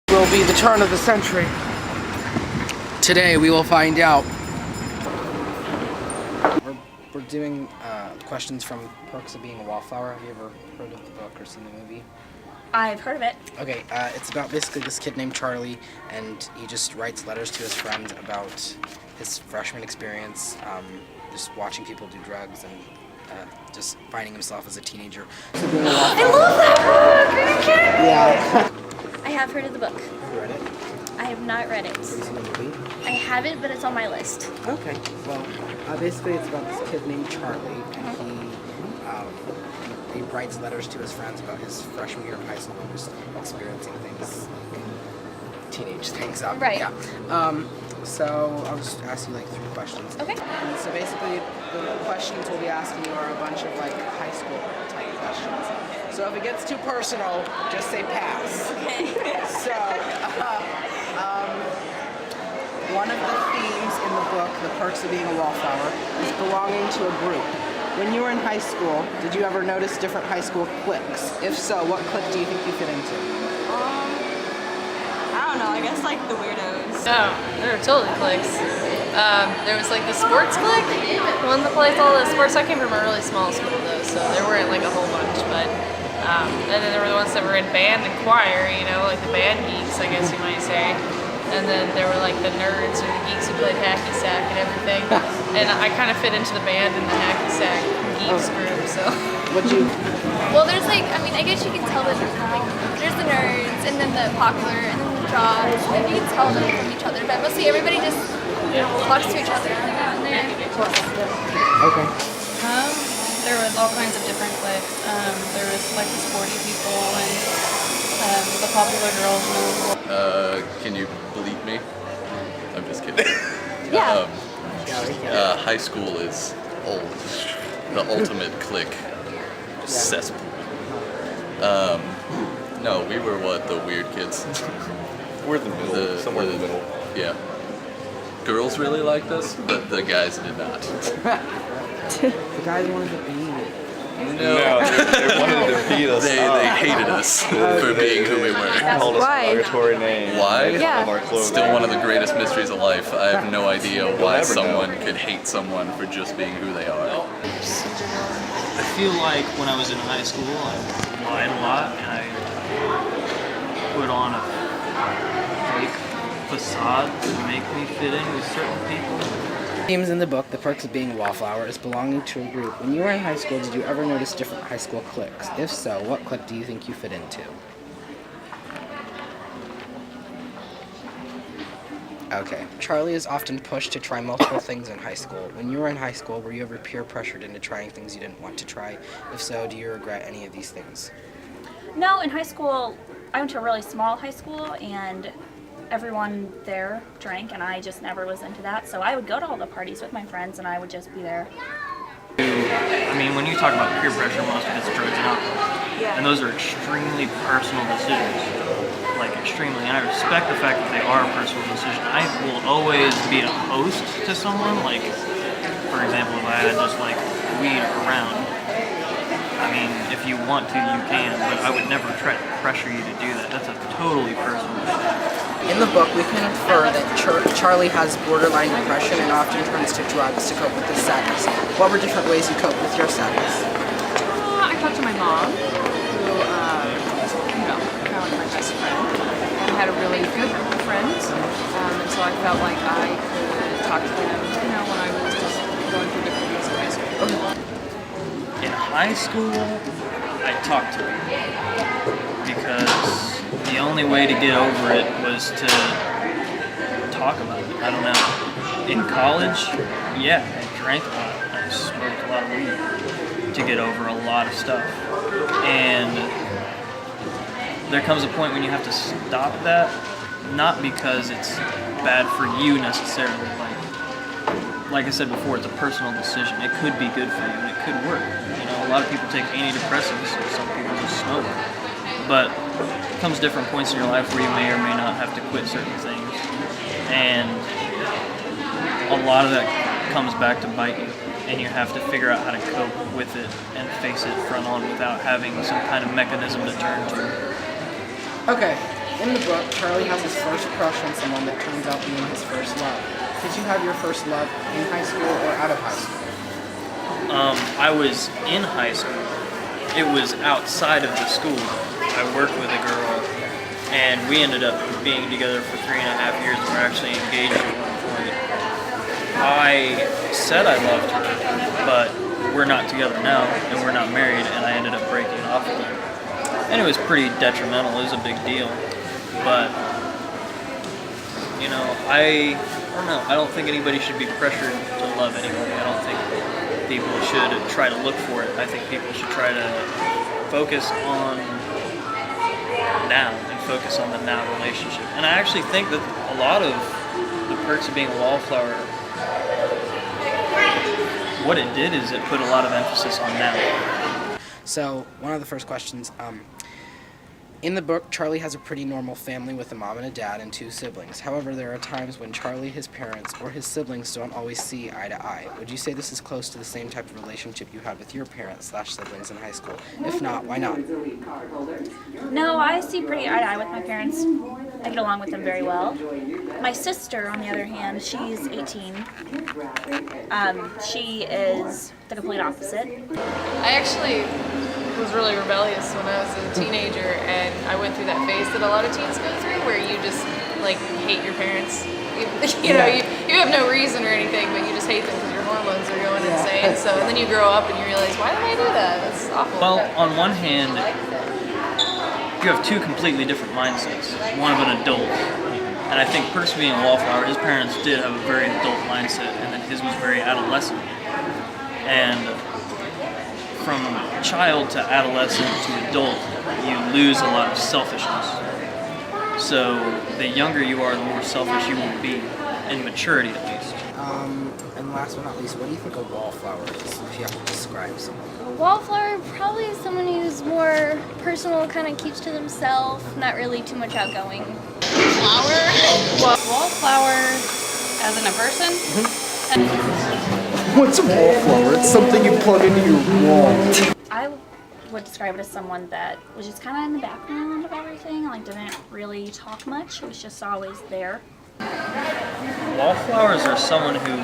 Will be the turn of the century. Today we will find out. We're doing questions from Perks of Being a Wallflower. Have you ever heard of the book or seen the movie? I've heard of it. Okay, it's about basically this kid named Charlie, and he just writes letters to his friends about his freshman experience, just watching people do drugs and just finding himself as a teenager. I love that book! Are you kidding me? Yeah. I have heard of the book. Have you read it? I have not read it. Have you seen the movie? I haven't, but it's on my list. Okay. Well, basically it's about this kid named Charlie, and he writes letters to his friends about his freshman year of high school and just experiencing things, teenage things. Right. Yeah. So I'll just ask you like 3 questions. Okay. And so basically the questions we'll be asking you are a bunch of like high school type questions. So if it gets too personal, just say pass. Okay. So, one of the themes in the book, The Perks of Being a Wallflower, is belonging to a group. When you were in high school, did you ever notice different high school cliques? If so, what clique do you think you fit into? I don't know, I guess like the weirdos. Oh, there were totally cliques. There was like the sports clique, the one that plays all the sports. I came from a really small school though, so there weren't like a whole bunch, but and then there were the ones that were in band and choir, you know, like the band geeks, I guess you might say. And then there were like the nerds or the geeks who played hacky sack and everything. And I kind of fit into the band and the hacky sack geeks group, so. What'd you? Well, there's like, I mean, I guess you can tell that like, there's the nerds, and then the popular, and then the jocks, and you can tell them from each other, but mostly everybody just, you know, talks to each other. Okay. There was all kinds of different cliques. There was like the sporty people and the popular girls. Can you bleep me? I'm just kidding. Yeah. High school is old. The ultimate clique. Cesspool. No, we were what? The weird kids. We're in the middle, somewhere in the middle. Yeah. Girls really liked us, but the guys did not. The guys wanted to be it. No, they wanted to beat us they up. hated us for being who we were. Called us Why? derogatory names. Why? Yeah. Of our clothing. Still one of the greatest mysteries of life. I have no idea why never someone know. could hate someone for just being who they are. I feel like when I was in high school, I lied a lot and I put on a fake facade to make me fit in with certain people. Themes in the book, The Perks of Being a Wallflower, is belonging to a group. When you were in high school, did you ever notice different high school cliques? If so, what clique do you think you fit into? Okay. Charlie is often pushed to try multiple things in high school. When you were in high school, were you ever peer pressured into trying things you didn't want to try? If so, do you regret any of these things? No, in high school, I went to a really small high school, and everyone there drank, and I just never was into that. So I would go to all the parties with my friends, and I would just be there. I mean, when you talk about peer pressure, most of it's drugs and alcohol. And those are extremely personal decisions. Like, extremely. And I respect the fact that they are a personal decision. I will always be a host to someone. Like, for example, if I had just, like, weed around. I mean, if you want to, you can. But I would never try to pressure you to do that. That's a totally personal decision. In the book, we can infer that Charlie has borderline depression and often turns to drugs to cope with his sadness. What were different ways you coped with your sadness? I talked to my mom, who, you know, kind of like my best friend, and had a really good group of friends, and so I felt like I could talk to them, you know, when I was just going through different things in high school. In high school, I talked to her because the only way to get over it was to talk about it. I don't know. In college, yeah, I drank a lot. I smoked a lot of weed to get over a lot of stuff. And there comes a point when you have to stop that, not because it's bad for you necessarily. Like I said before, it's a personal decision. It could be good for you and it could work. You know, a lot of people take antidepressants, some people just smoke. But it comes different points in your life where you may or may not have to quit certain things. And a lot of that comes back to bite you. And you have to figure out how to cope with it and face it front on without having some kind of mechanism to turn to. Okay, In the book, Charlie has his first crush on someone that turns out being his first love. Did you have your first love in high school or out of high school? I was in high school. It was outside of the school. I worked with a girl, and we ended up being together for 3.5 years. We were actually engaged at one point. I said I loved her, but we're not together now, and we're not married, and I ended up breaking off with her. And it was pretty detrimental. It was a big deal. But, you know, I don't know. I don't think anybody should be pressured to love anybody. I don't think people should try to look for it. I think people should try to focus on now and focus on the now relationship. And I actually think that a lot of the perks of being a wallflower, what it did is it put a lot of emphasis on now. So, one of the first questions, in the book, Charlie has a pretty normal family with a mom and a dad and 2 siblings. However, there are times when Charlie, his parents, or his siblings don't always see eye to eye. Would you say this is close to the same type of relationship you had with your parents/siblings in high school? If not, why not? No, I see pretty eye to eye with my parents. I get along with them very well. My sister, on the other hand, she's 18. She is the complete opposite. I actually was really rebellious when I was a teenager, and I went through that phase that a lot of teens go through where you just like hate your parents. You know, you have no reason or anything, but you just hate them because your hormones are going insane. So and then you grow up and you realize, why did I do that? That's awful. Well, on one hand, you have 2 completely different mindsets. One of an adult, and I think Percy being a wallflower, his parents did have a very adult mindset, and then his was very adolescent. And from child to adolescent to adult, you lose a lot of selfishness. So the younger you are, the more selfish you will be, in maturity at least. And last but not least, what do you think a wallflower is, if you have to describe someone? A wallflower probably is someone who's more personal, kind of keeps to themselves, not really too much outgoing. Wallflower as in a person? What's a wallflower? It's something you plug into your wall. I would describe it as someone that was just kind of in the background of everything, like didn't really talk much, was just always there. Wallflowers are someone who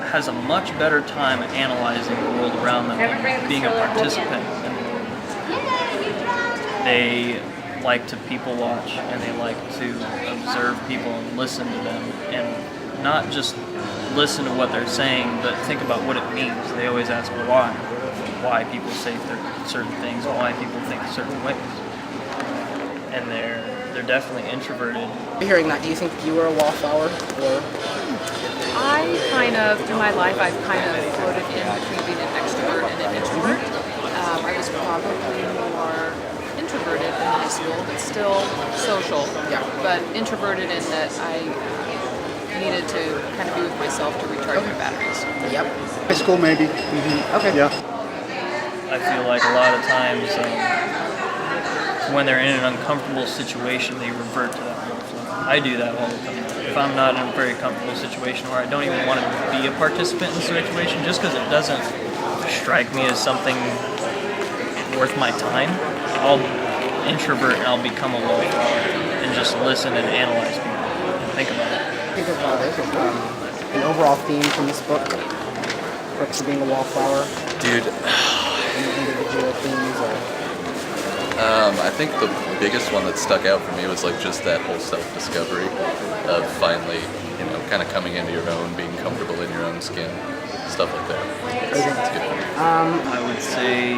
has a much better time analyzing the world around them than being a participant. They like to people watch, and they like to observe people and listen to them, and not just listen to what they're saying, but think about what it means. They always ask why people say certain things, why people think certain ways. And they're definitely introverted. Hearing that, do you think you were a wallflower, or? I kind of, through my life, I've kind of floated in between being an extrovert and an introvert. I was probably more introverted in high school, but still social. Yeah. But introverted in that I needed to kind of be with myself to recharge my batteries. Yep. High school, maybe. Okay. Yeah. I feel like a lot of times when they're in an uncomfortable situation, they revert to that wallflower. I do that all the time. If I'm not in a very comfortable situation where I don't even want to be a participant in the situation, just because it doesn't strike me as something worth my time, I'll introvert and I'll become a wallflower and just listen and analyze people and think about it. Think about it. An overall theme from this book, perks of being a wallflower. Dude, Any individual themes or? I think the biggest one that stuck out for me was like just that whole self-discovery of finally, you know, kind of coming into your own, being comfortable in your own skin, stuff like that. It's good for me. I would say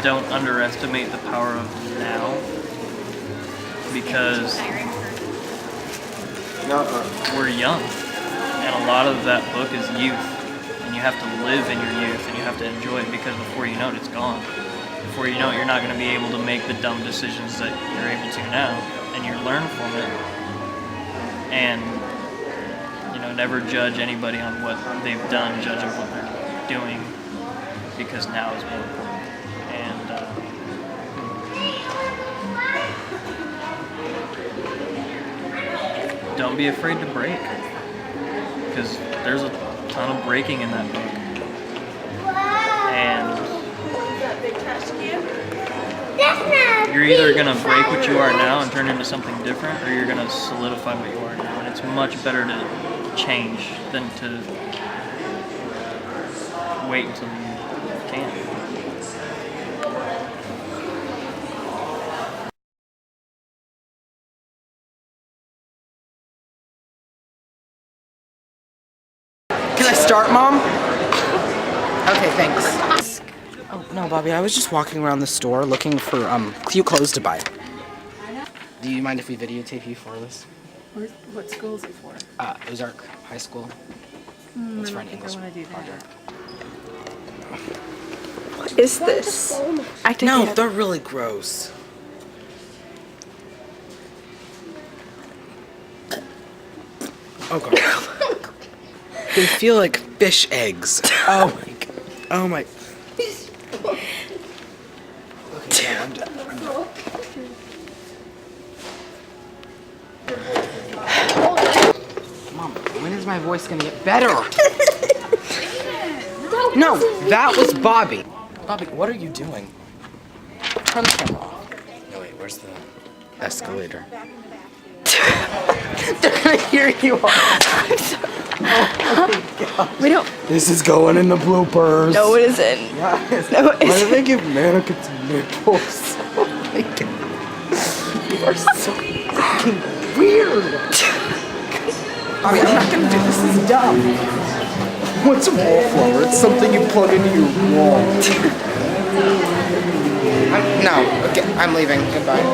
don't underestimate the power of now, because we're young, and a lot of that book is youth, and you have to live in your youth, and you have to enjoy it, because before you know it, it's gone. Before you know it, you're not going to be able to make the dumb decisions that you're able to now, and you learn from it. And you know, never judge anybody on what they've done, judge on what they're doing, because now is more important. And don't be afraid to break, because there's a ton of breaking in that book. You're either gonna break what you are now and turn into something different, or you're gonna solidify what you are now. And it's much better to change than to wait until you can. Can I start, Mom? Okay, thanks. Oh, no, Bobby, I was just walking around the store looking for cute clothes to buy. Do you mind if we videotape you for this? What school is it for? Ozark High School. It's for an English project. What is this? No, they're really gross. Oh god. They feel like fish eggs. Oh my god. Oh my. Okay, I'm done. Mom, when is my voice gonna get better? No, that was Bobby. Bobby, what are you doing? Turn the camera off. No, wait, where's the escalator? They're gonna hear you all. I'm sorry. Oh my god. We don't. This is going in the bloopers. No, it isn't. Guys, No, it why do isn't. they give mannequins nipples? Oh my god. You are so fucking weird. I mean, I'm not gonna do this. This is dumb. What's a wallflower? It's something you plug into your wall. No, okay, I'm leaving. Goodbye.